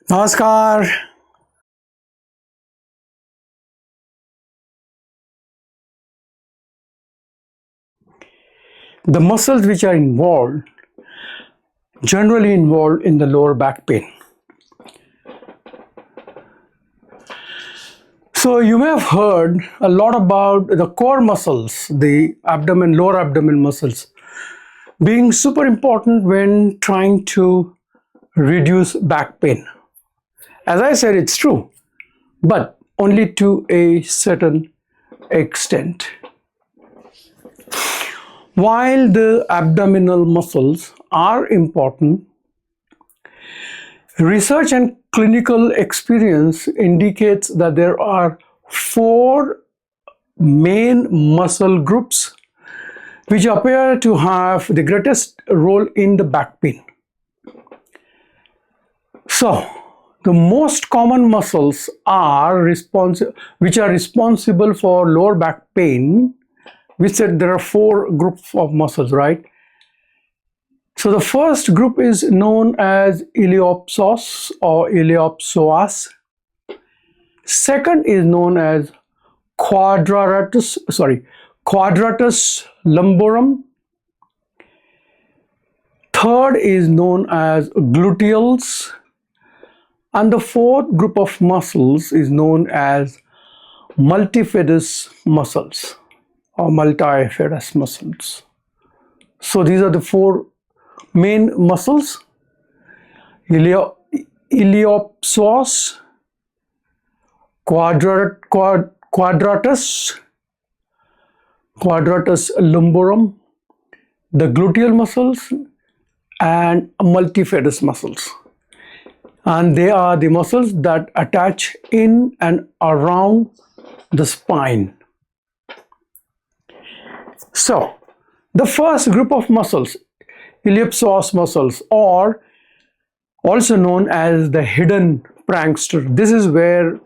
Namaskar. The muscles which are generally involved in the lower back pain. So you may have heard a lot about the core muscles, the lower abdomen muscles, being super important when trying to reduce back pain. As I said, it's true, but only to a certain extent. While the abdominal muscles are important, research and clinical experience indicates that there are 4 main muscle groups which appear to have the greatest role in the back pain. So, the most common muscles which are responsible for lower back pain. We said there are 4 groups of muscles, right? So the first group is known as iliopsoas or iliopsoas. Second is known as quadratus lumborum. Third is known as gluteals. And the fourth group of muscles is known as multifidus muscles or multifidus muscles. So these are the 4 main muscles: iliopsoas, quadratus lumborum, the gluteal muscles, and multifidus muscles. And they are the muscles that attach in and around the spine. So, the first group of muscles, iliopsoas muscles, or also known as the hidden prankster. This is where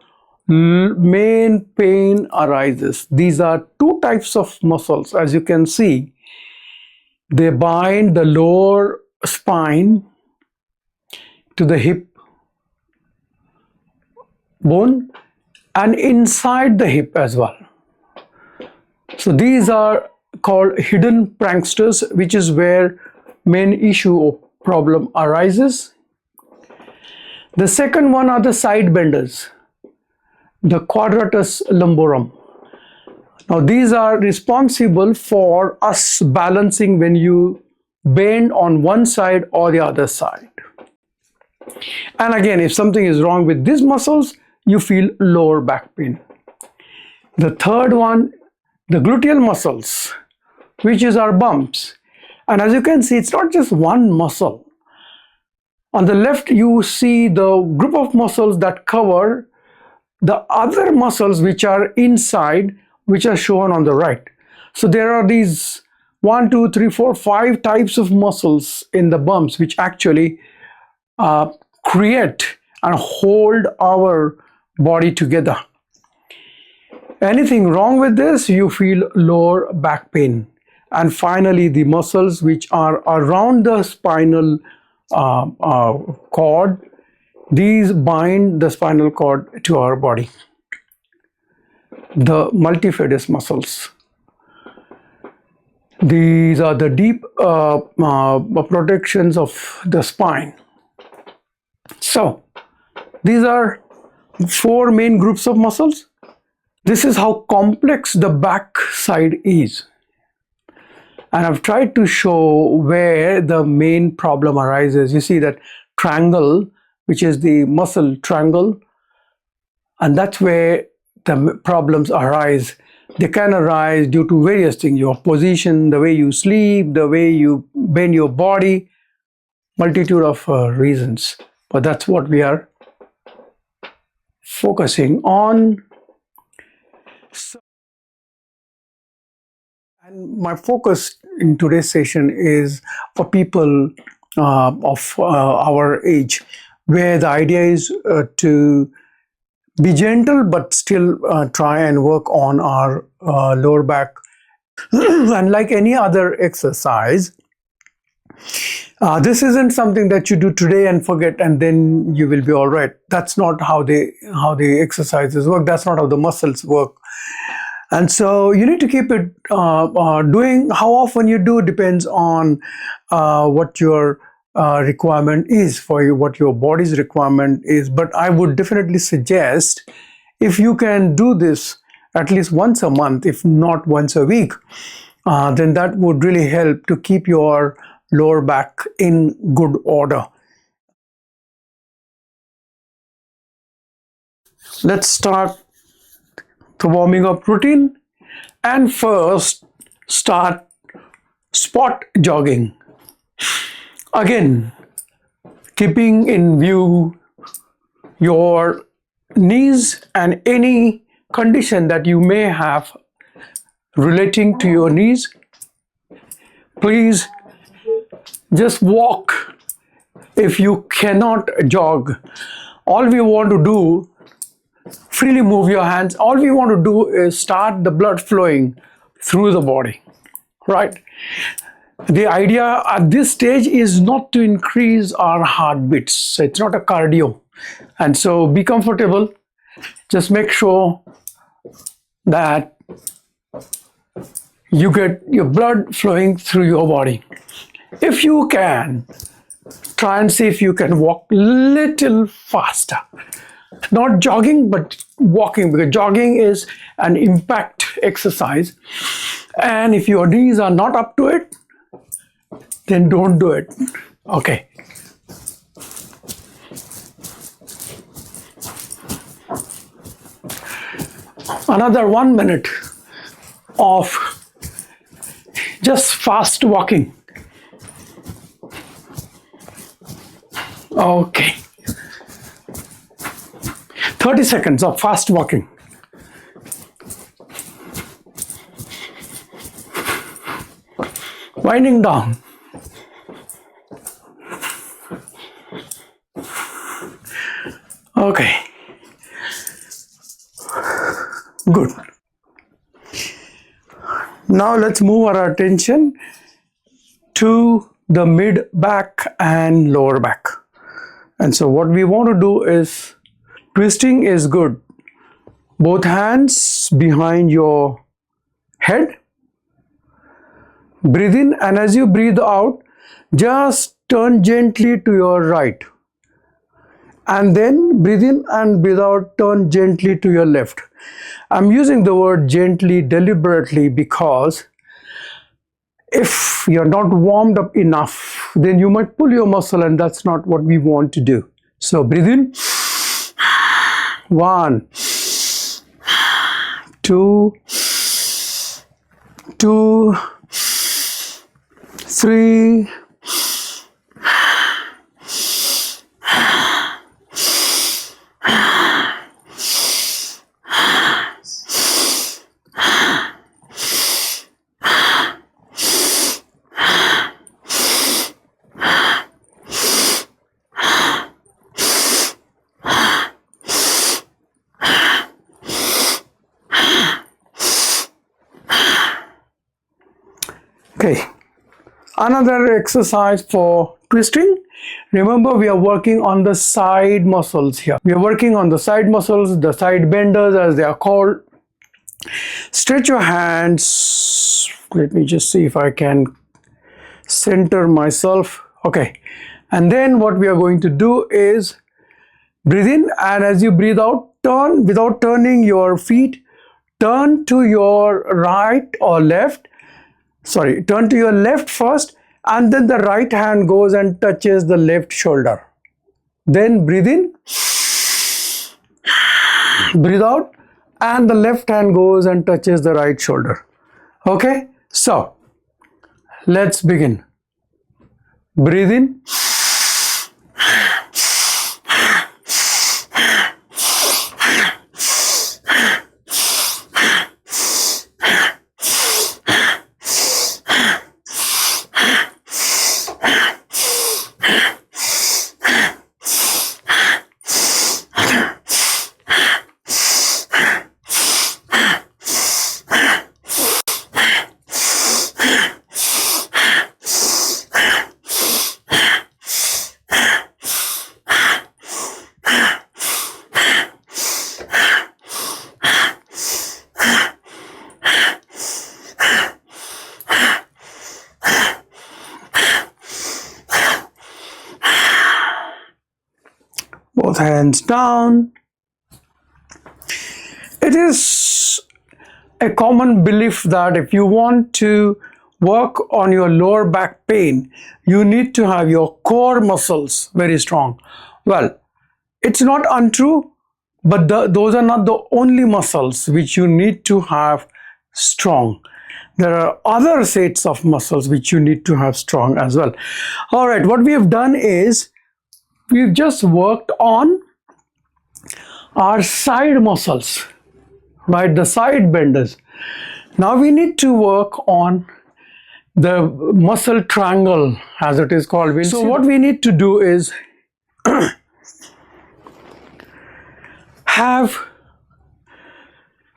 main pain arises. These are 2 types of muscles. As you can see, they bind the lower spine to the hip bone and inside the hip as well. So these are called hidden pranksters, which is where main issue or problem arises. The second one are the side benders, the quadratus lumborum. Now these are responsible for us balancing when you bend on one side or the other side. And again, if something is wrong with these muscles, you feel lower back pain. The third one, the gluteal muscles, which is our bumps. And as you can see, it's not just one muscle. On the left, you see the group of muscles that cover the other muscles which are inside, which are shown on the right. So there are these 1, 2, 3, 4, 5 types of muscles in the bumps which actually create and hold our body together. Anything wrong with this, you feel lower back pain. And finally, the muscles which are around the spinal cord, these bind the spinal cord to our body. The multifidus muscles. These are the deep protections of the spine. So, these are 4 main groups of muscles. This is how complex the back side is. And I've tried to show where the main problem arises. You see that triangle, which is the muscle triangle, and that's where the problems arise. They can arise due to various things: your position, the way you sleep, the way you bend your body, multitude of reasons. But that's what we are focusing on. And my focus in today's session is for people of our age, where the idea is to be gentle but still try and work on our lower back. And like any other exercise, This isn't something that you do today and forget and then you will be all right. That's not how the exercises work. That's not how the muscles work. And so you need to keep it doing. How often you do depends on what your requirement is for you, what your body's requirement is. But I would definitely suggest, if you can do this at least once a month, if not once a week, then that would really help to keep your lower back in good order. Let's start the warming up routine, and first start spot jogging. Again, keeping in view your knees and any condition that you may have relating to your knees, please just walk. If you cannot jog, all we want to do, freely move your hands. All we want to do is start the blood flowing through the body, right? The idea at this stage is not to increase our heartbeats. It's not a cardio. And so be comfortable. Just make sure that you get your blood flowing through your body. If you can, try and see if you can walk little faster. Not jogging, but walking, because jogging is an impact exercise. And if your knees are not up to it, then don't do it. Okay. Another 1 minute of just fast walking. Okay. 30 seconds of fast walking. Winding down. Okay. Good. Now let's move our attention to the mid back and lower back. And so what we want to do is, twisting is good. Both hands behind your head. Breathe in, and as you breathe out, just turn gently to your right. And then breathe in and breathe out, turn gently to your left. I'm using the word gently deliberately because if you're not warmed up enough, then you might pull your muscle, and that's not what we want to do. So breathe in. 1, 2, 3, 'kay. Another exercise for twisting. Remember, we are working on the side muscles here. We are working on the side muscles, the side benders as they are called. Stretch your hands. Let me just see if I can center myself. Okay. And then what we are going to do is breathe in, and as you breathe out, turn without turning your feet. Turn to your right or left. Sorry, turn to your left first, and then the right hand goes and touches the left shoulder. Then breathe in, breathe out, and the left hand goes and touches the right shoulder. Okay, so let's begin. Breathe in. Both hands down. It is a common belief that if you want to work on your lower back pain, you need to have your core muscles very strong. Well, it's not untrue, but those are not the only muscles which you need to have strong. There are other sets of muscles which you need to have strong as well. All right, what we have done is we've just worked on our side muscles, right? The side benders. Now we need to work on the muscle triangle, as it is called. So what we need to do is have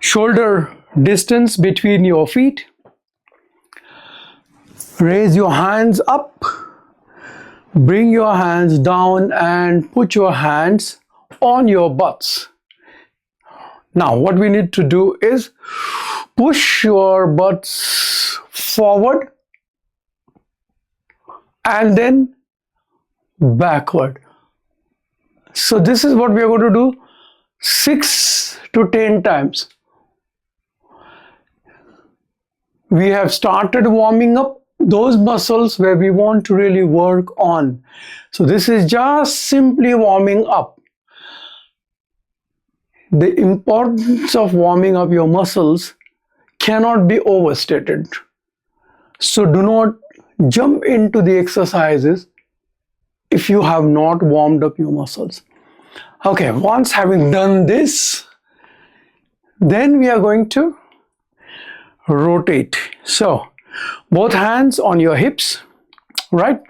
shoulder distance between your feet. Raise your hands up, bring your hands down and put your hands on your butts. Now what we need to do is push your butts forward and then backward. So this is what we are going to do 6 to 10 times. We have started warming up those muscles where we want to really work on. So this is just simply warming up. The importance of warming up your muscles cannot be overstated. So do not jump into the exercises if you have not warmed up your muscles. Okay, once having done this, then we are going to rotate. So both hands on your hips, right?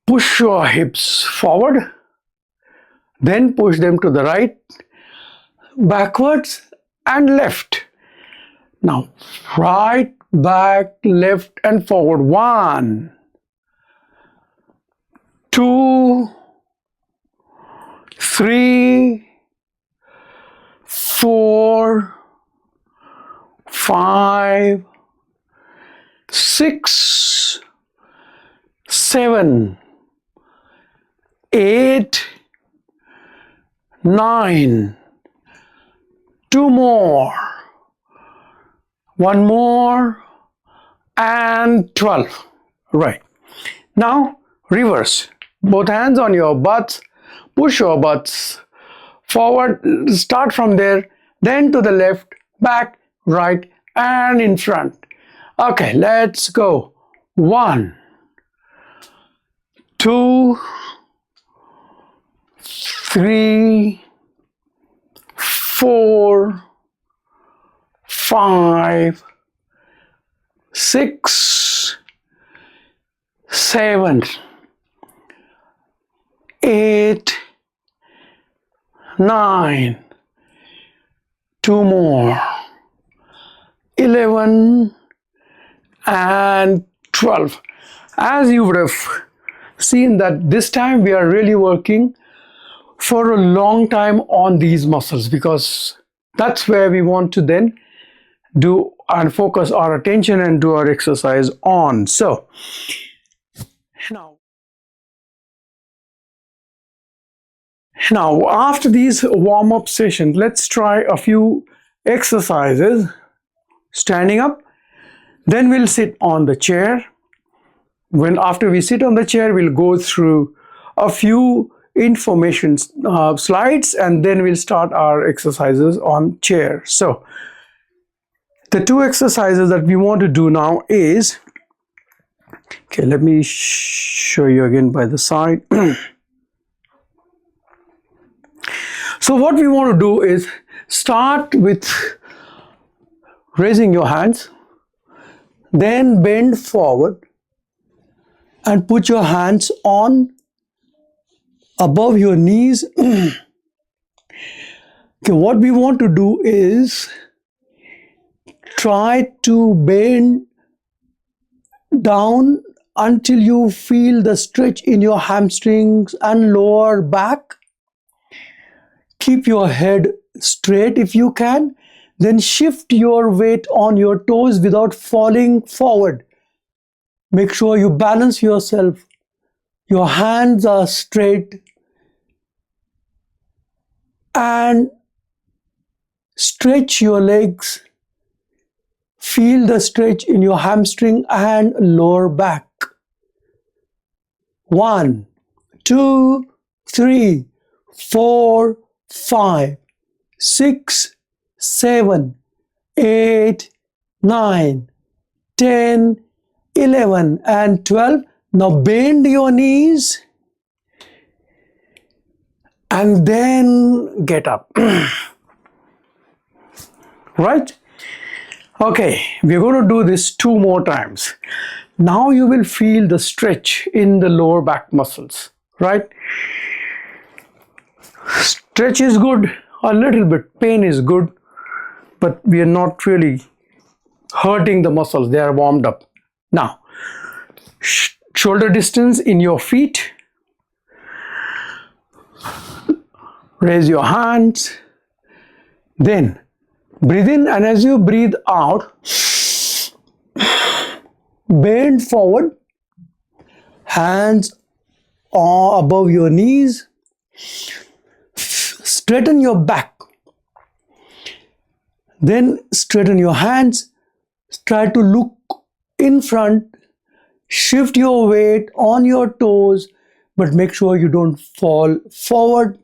Push your hips forward, then push them to the right, backwards and left. Now right, back, left and forward. 1, 2, 3, 4, 5, 6, 7, 8, 9, 2 more, 1 more and 12. Right. Now reverse. Both hands on your butts, push your butts forward, start from there, then to the left, back, right and in front. Okay, let's go. 1, 2, 3, 4, 5, 6, 7, 8, 9, 2 more, 11 and 12. As you would have seen that this time we are really working for a long time on these muscles, because that's where we want to then do and focus our attention and do our exercise on. So now after these warm-up sessions, let's try a few exercises. Standing up, then we'll sit on the chair. After we sit on the chair, we'll go through a few information slides and then we'll start our exercises on chair. So the 2 exercises that we want to do now is, okay, let me show you again by the side. So what we want to do is start with raising your hands, then bend forward and put your hands on above your knees. Okay, what we want to do is try to bend down until you feel the stretch in your hamstrings and lower back. Keep your head straight if you can. Then shift your weight on your toes without falling forward. Make sure you balance yourself. Your hands are straight. and stretch your legs. Feel the stretch in your hamstring and lower back. 1, 2, 3, 4, 5, 6, 7, 8, 9, 10, 11 and 12. Now bend your knees and then get up. Right? Okay, we're going to do this 2 more times. Now you will feel the stretch in the lower back muscles, right? Stretch is good, a little bit pain is good, but we are not really hurting the muscles, they are warmed up. Now, shoulder distance in your feet. Raise your hands. Then breathe in, and as you breathe out, bend forward, hands above your knees. Straighten your back. Then straighten your hands. Try to look in front. Shift your weight on your toes, but make sure you don't fall forward.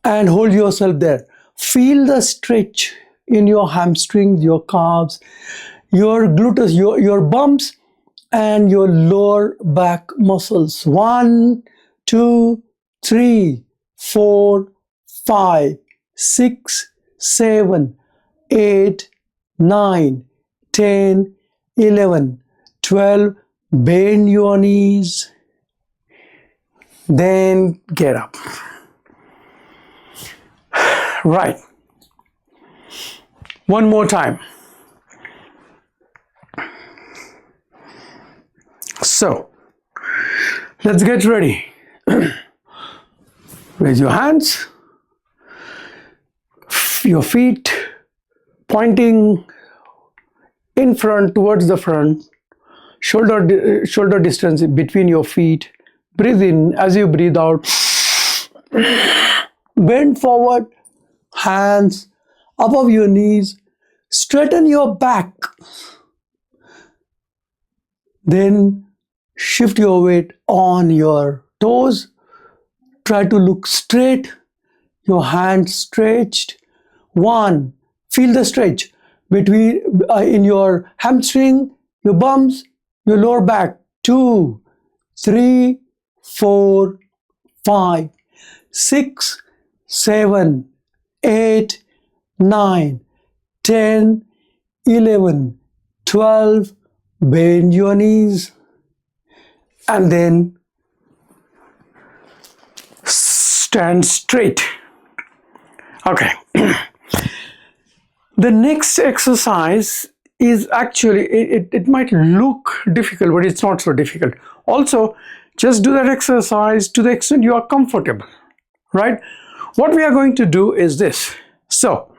And hold yourself there. Feel the stretch in your hamstrings, your calves, your gluteus, your bumps, and your lower back muscles. 1, 2, 3, 4, 5, 6, 7, 8, 9, 10, 11, 12. Bend your knees. Then get up. Right. One more time. So, let's get ready. Raise your hands, your feet pointing in front, towards the front, shoulder distance between your feet. Breathe in. As you breathe out, bend forward, hands above your knees, straighten your back. Then shift your weight on your toes. Try to look straight, your hands stretched. 1, feel the stretch between in your hamstring, your bumps, your lower back. 2, 3, 4, 5, 6, 7, 8, 9, 10, 11, 12. Bend your knees and then stand straight. Okay. The next exercise is actually, it might look difficult, but it's not so difficult. Also, just do that exercise to the extent you are comfortable, right? What we are going to do is this. So,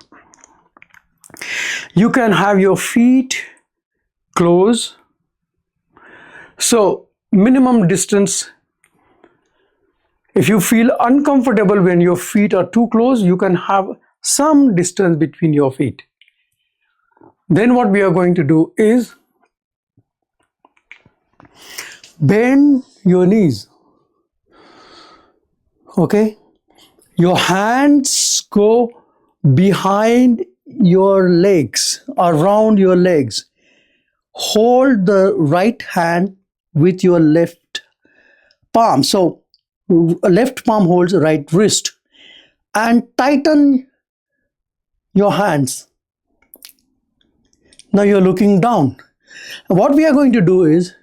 you can have your feet close. So, minimum distance. If you feel uncomfortable when your feet are too close, you can have some distance between your feet. Then what we are going to do is bend your knees. Okay? Your hands go behind your legs, around your legs. Hold the right hand with your left palm. So, left palm holds right wrist and tighten your hands. Now you're looking down. What we are going to do is,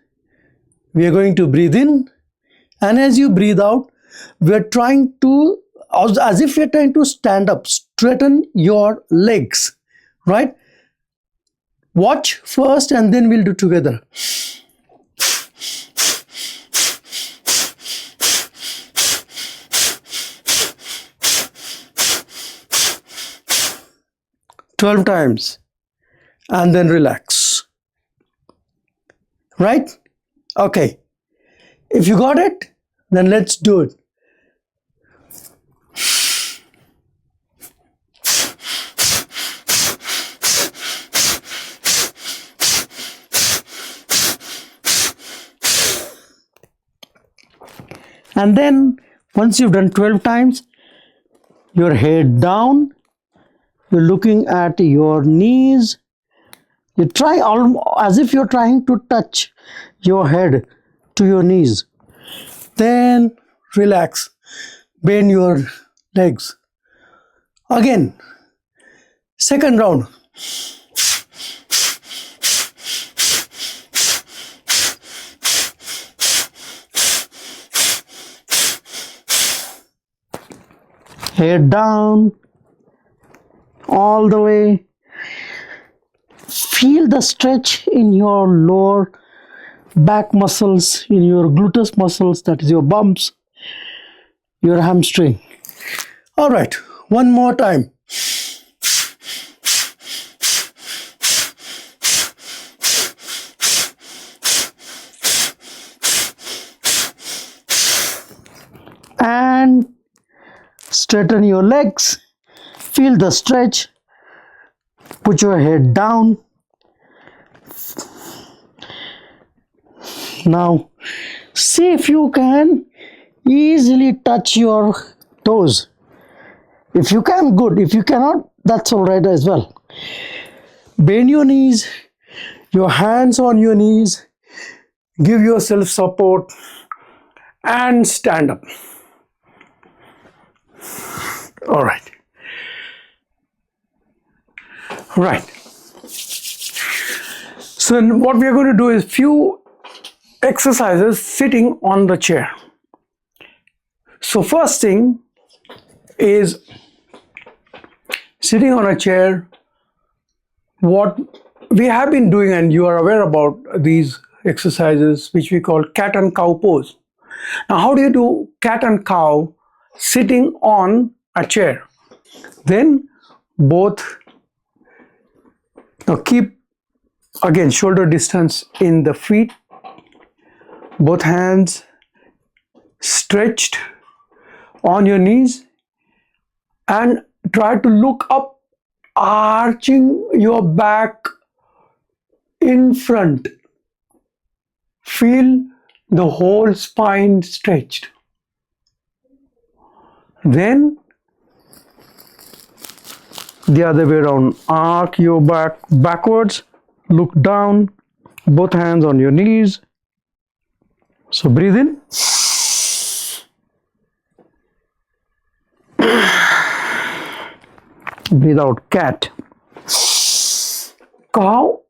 we are going to breathe in, and as you breathe out, we are trying to, as if you're trying to stand up, straighten your legs, right? Watch first and then we'll do together. "12 times and then relax." Right? Okay. If you got it, then let's do it. And then once you've done 12 times, your head down, you're looking at your knees. You try as if you're trying to touch your head to your knees. Then relax, bend your legs. Again, second round. Head down, all the way. Feel the stretch in your lower back muscles, in your gluteus muscles, that is your bumps, your hamstring. All right, one more time. And straighten your legs, feel the stretch, put your head down. Now see if you can easily touch your toes. If you can, good. If you cannot, that's all right as well. Bend your knees, your hands on your knees, give yourself support and stand up. All right. Right. So what we are going to do is few exercises sitting on the chair. So first thing is sitting on a chair. What we have been doing, and you are aware about these exercises, which we call cat and cow pose. Now, how do you do cat and cow sitting on a chair? Then both, now keep again shoulder distance in the feet, both hands stretched on your knees, and try to look up, arching your back in front. Feel the whole spine stretched. Then the other way around, arc your back backwards, look down, both hands on your knees. So breathe in. Breathe out, cat. Cow.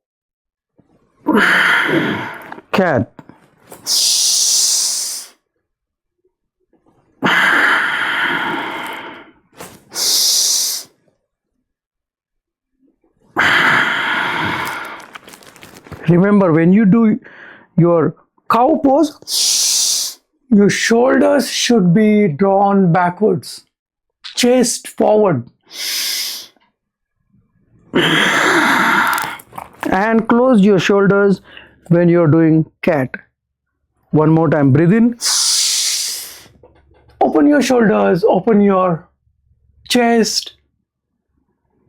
Cat. Remember, when you do your cow pose, your shoulders should be drawn backwards, chest forward, and close your shoulders when you're doing cat. One more time, breathe in, open your shoulders, open your chest,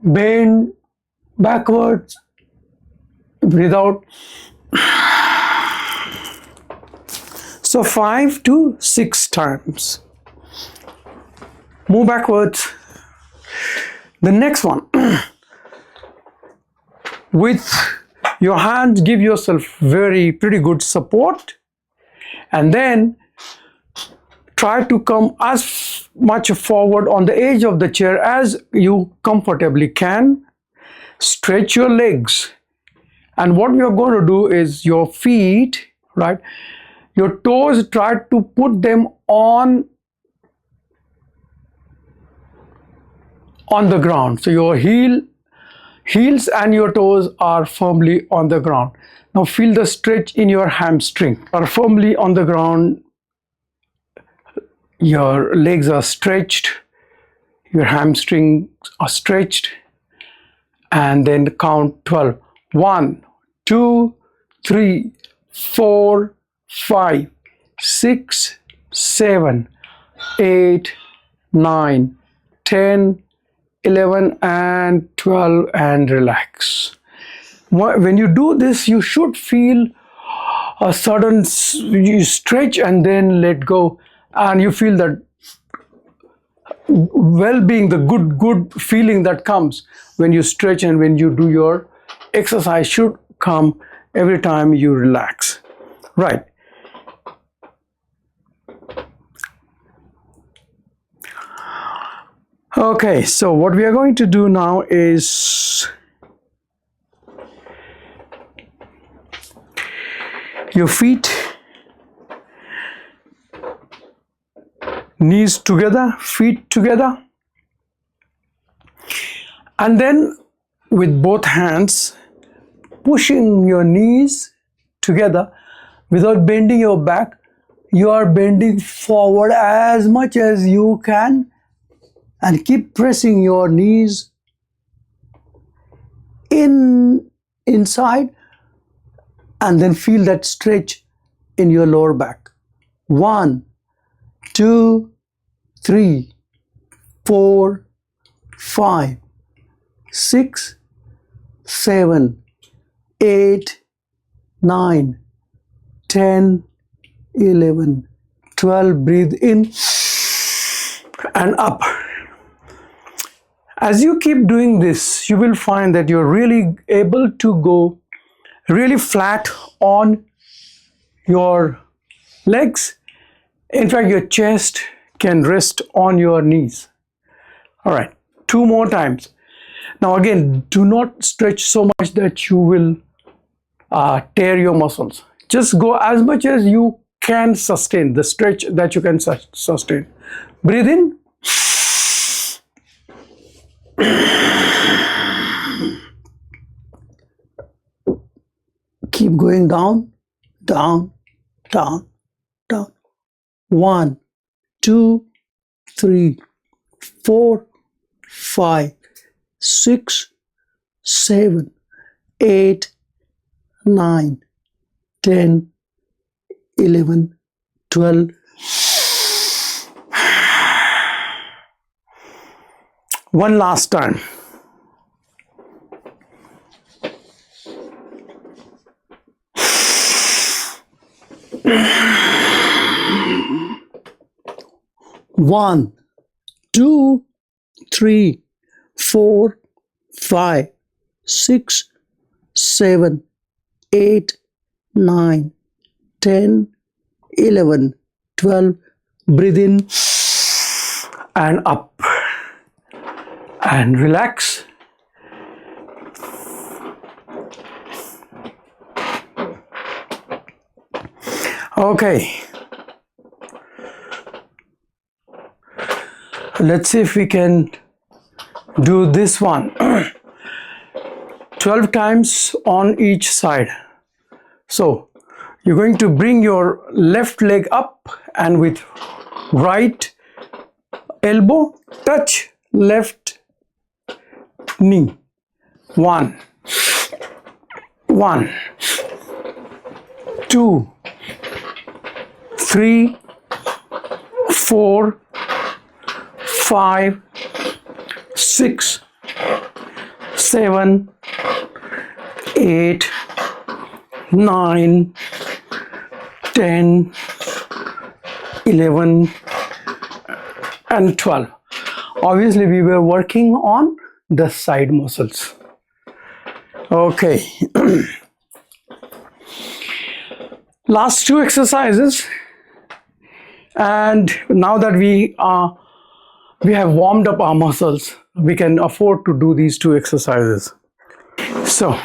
bend backwards, breathe out. So 5 to 6 times. Move backwards. The next one. With your hands, give yourself pretty good support, and then try to come as much forward on the edge of the chair as you comfortably can. Stretch your legs. And what we are going to do is your feet, right? Your toes, try to put them on the ground. So your heels and your toes are firmly on the ground. Now feel the stretch in your hamstring. Are firmly on the ground. Your legs are stretched. Your hamstrings are stretched. And then count 12. 1, 2, 3, 4, 5, 6, 7, 8, 9, 10, 11 and 12, and relax. When you do this, you should feel a sudden, you stretch and then let go, and you feel that well-being, the good feeling that comes when you stretch and when you do your exercise should come every time you relax. Right. Okay, so what we are going to do now is your feet, knees together, feet together, and then with both hands pushing your knees together without bending your back. You are bending forward as much as you can and keep pressing your knees inside, and then feel that stretch in your lower back. 1, 2, 3, 4, 5, 6, 7, 8, 9, 10, 11, 12. Breathe in and up. As you keep doing this, you will find that you're really able to go really flat on your legs. In fact, your chest can rest on your knees. All right, 2 more times. Now again, do not stretch so much that you will tear your muscles. Just go as much as you can sustain, the stretch that you can sustain. Breathe in. Keep going down, down, down, down. 1, 2, 3, 4, 5, 6, 7, 8, 9, 10, 11, 12. One last time. One, 2, 3, 4, 5, 6, 7, 8, 9, 10, 11, 12. Breathe in and up and relax. Okay. Let's see if we can do this one. 12 times on each side. So you're going to bring your left leg up and with right elbow touch left knee. 1, 1, 2, 3, 4, 5, 6, 7, 8, 9, 10, 11, and 12. Obviously, we were working on the side muscles. Okay. Last 2 exercises, and now that we have warmed up our muscles, we can afford to do these 2 exercises. So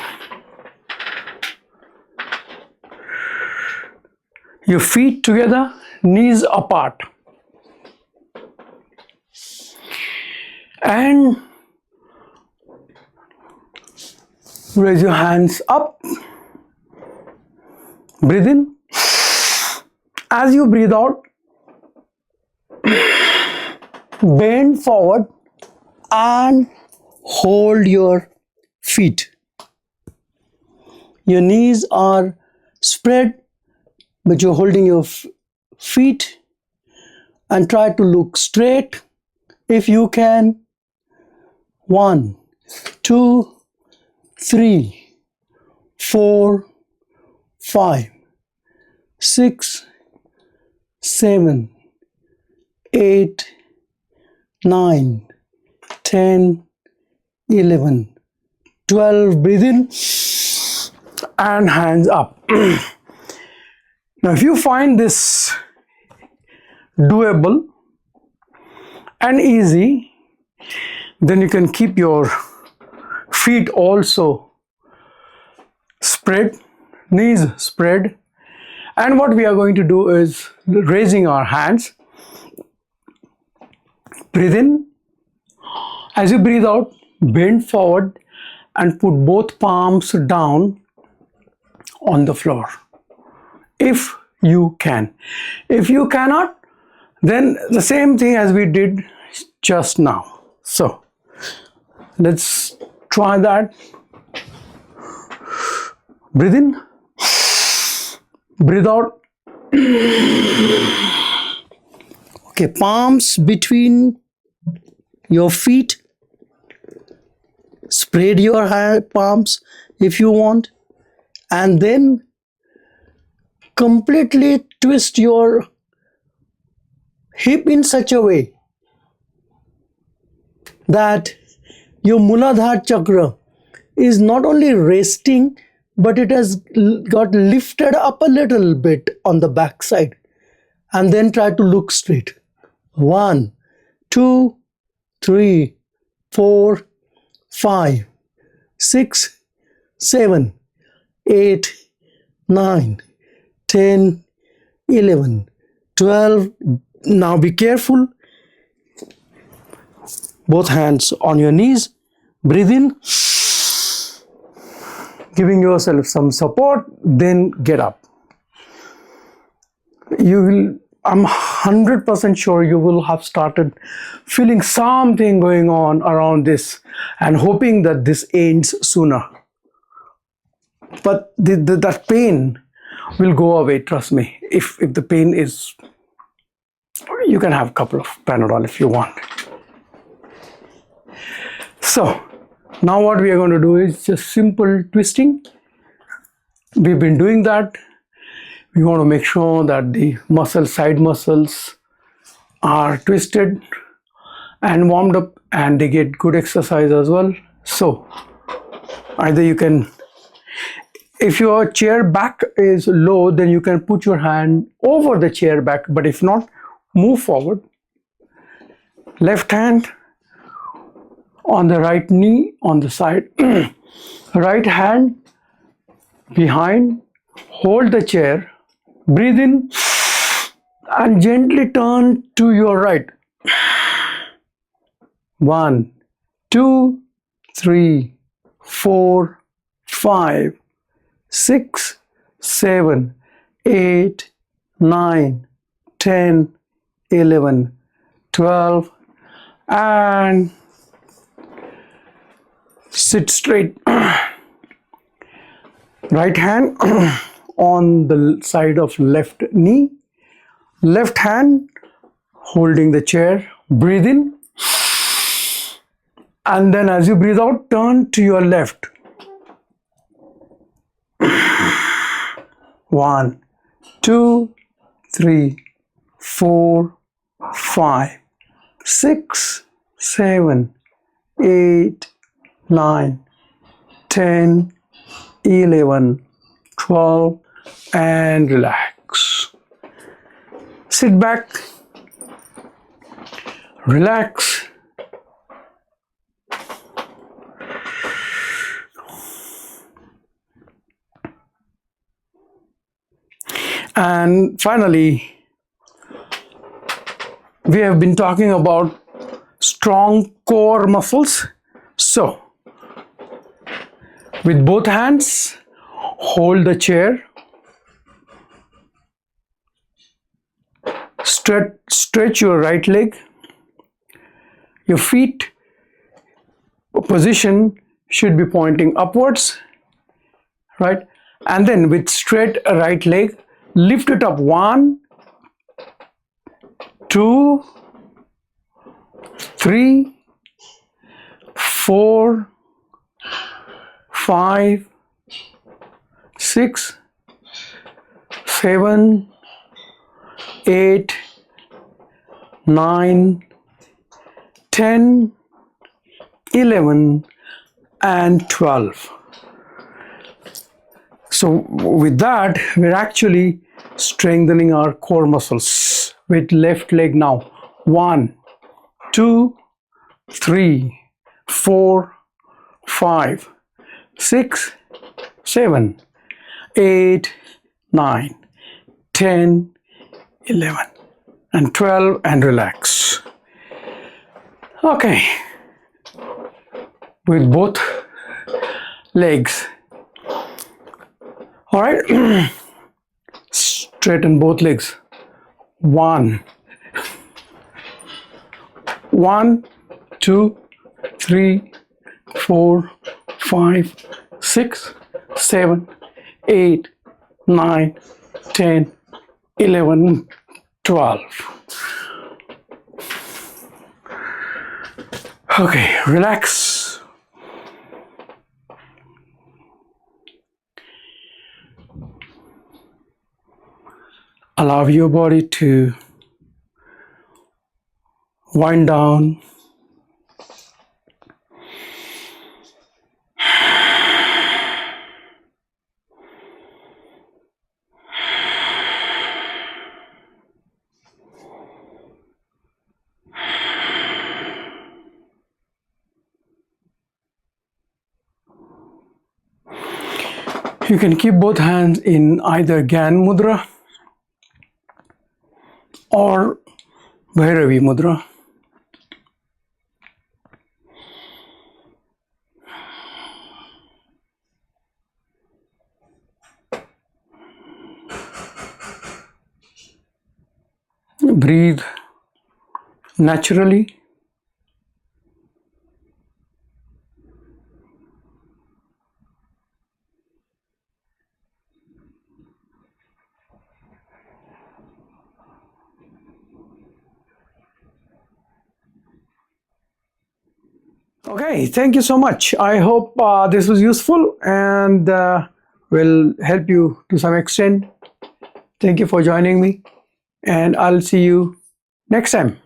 your feet together, knees apart, and raise your hands up. Breathe in. As you breathe out, bend forward and hold your feet. Your knees are spread, but you're holding your feet, and try to look straight if you can. 1, 2, 3, 4, 5, 6, 7, 8, 9, 10, 11, 12. Breathe in and hands up. Now, if you find this doable and easy, then you can keep your feet also spread, knees spread. And what we are going to do is raising our hands. Breathe in. As you breathe out, bend forward and put both palms down on the floor, if you can. If you cannot, then the same thing as we did just now. So let's try that. Breathe in, breathe out. Okay, palms between your feet. Spread your palms if you want, and then completely twist your hip in such a way that your Muladhara chakra is not only resting, but it has got lifted up a little bit on the back side. And then try to look straight. 1, 2, 3, 4, 5, 6, 7, 8, 9, 10, 11, 12. Now be careful. Both hands on your knees. Breathe in, giving yourself some support, then get up. I'm 100% sure you will have started feeling something going on around this and hoping that this ends sooner. But that pain will go away, trust me. If the pain is, you can have a couple of Panadol if you want. So now what we are going to do is just simple twisting. We've been doing that. We want to make sure that the side muscles are twisted and warmed up and they get good exercise as well. So either you can, if your chair back is low, then you can put your hand over the chair back, but if not, move forward. Left hand on the right knee on the side, right hand behind, hold the chair. Breathe in and gently turn to your right. 1, 2, 3, 4, 5, 6, 7, 8, 9, 10, 11, 12, and sit straight. Right hand on the side of left knee, left hand holding the chair. Breathe in, and then as you breathe out, turn to your left. 1, 2, 3, 4, 5, 6, 7, 8, 9, 10, 11, 12, and relax. Sit back, relax. And finally, we have been talking about strong core muscles. So, with both hands, hold the chair. Stretch your right leg. Your feet position should be pointing upwards, right? And then with straight right leg, lift it up. 1, 2, 3, 4, 5, 6, 7, 8, 9, 10, 11, and 12. So with that, we're actually strengthening our core muscles with left leg now. 1, 2, 3, 4, 5, 6, 7, 8, 9, 10, 11, and 12, and relax. Okay, with both legs. All right, straighten both legs. 1, 2, 3, 4, 5, 6, 7, 8, 9, 10, 11, 12. Okay, relax. Allow your body to wind down. You can keep both hands in either Gyan Mudra or Bhairavi Mudra. Breathe naturally. Okay, thank you so much. I hope this was useful and will help you to some extent. Thank you for joining me, and I'll see you next time.